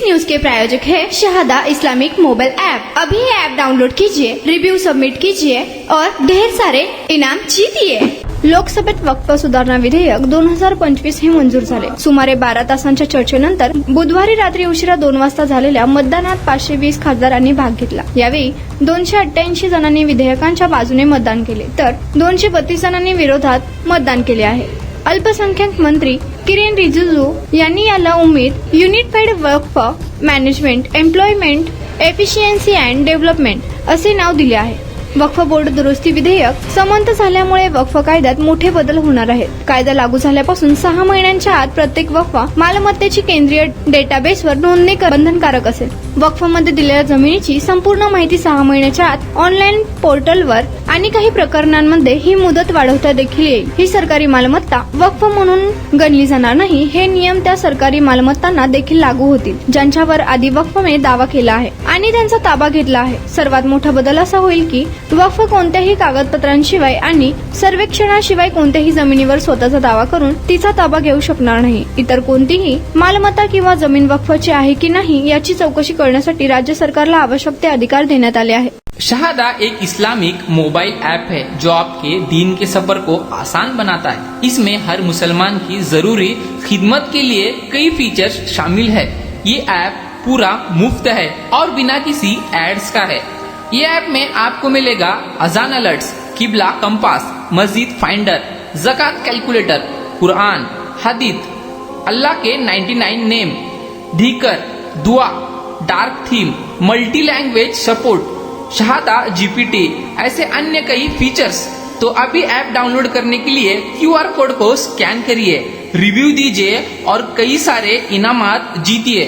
News के प्रायोजक है Shahada Islamic mobile app. अभी ऐप डाउनलोड कीजिए, रिव्यू सबमिट कीजिए और ढेर सारे इनाम जीतिए। लोकसभेत वक्फ सुधारणा विधेयक 2025 हे मंजूर झाले। सुमारे 12 तासांच्या चर्चेनंतर बुधवारी रात्री उशिरा 2 वाजता झालेल्या मतदानात 520 खासदारांनी भाग घेतला। यावेळी 288 जणांनी विधेयकांच्या बाजूने मतदान केले, तर 232 जणांनी विरोधात मतदान केले आहे। अल्पसंख्याक मंत्री किरेन रिजिजू यांनी याला UMEED unified Waqf management employment efficiency and development असे नाव दिले आहे। वक्फ बोर्ड दुरुस्ती विधेयक संमत झाल्यामुळे वक्फ कायद्यात मोठे बदल होणार आहेत। कायदा लागू झाल्यापासून 6 महिन्यांच्या आत प्रत्येक वक्फ मालमत्तेची केंद्रीय डेटाबेसवर नोंदणी बंधनकारक असेल। वक्फमध्ये दिलेल्या जमिनीची संपूर्ण माहिती 6 महिन्याच्या आत ऑनलाईन पोर्टलवर आणि काही प्रकरणांमध्ये ही मुदत वाढवता देखील येईल। ही सरकारी मालमत्ता वक्फ म्हणून गणली जाणार नाही। हे नियम त्या सरकारी मालमत्तांना देखील लागू होतील ज्यांच्यावर आधी वक्फने दावा केला आहे आणि त्यांचा ताबा घेतला आहे। सर्वात मोठा बदल असा होईल की वक्फ कोणत्याही कागदपत्रांशिवाय आणि सर्वेक्षणाशिवाय कोणत्याही जमिनीवर स्वतःचा दावा करून तिचा ताबा घेऊ शकणार नाही। इतर कोणतीही मालमत्ता किंवा जमीन वक्फची आहे की नाही याची चौकशी करण्यासाठी राज्य सरकारला आवश्यक ते अधिकार देण्यात आले आहेत। शहादा एक इस्लामिक मोबाइल ऐप है जो आपके दीन के सफर को आसान बनाता है। इसमें हर मुसलमान की जरूरी खिदमत के लिए कई फीचर्स शामिल है। ये ऐप पूरा मुफ्त है और बिना किसी एड्स का है। ये ऐप में आपको मिलेगा अजान अलर्ट्स, किबला कंपास, मस्जिद फाइंडर, ज़कात कैलकुलेटर, कुरान, हदीथ, अल्लाह के 99 नेम, धीकर, दुआ, dark theme, multi language support, Shahada GPT, ऐसे अन्य कई फीचर्स। तो अभी ऐप डाउनलोड करने के लिए QR कोड को स्कैन करिए, रिव्यू दीजिए और कई सारे इनामात जीतिए।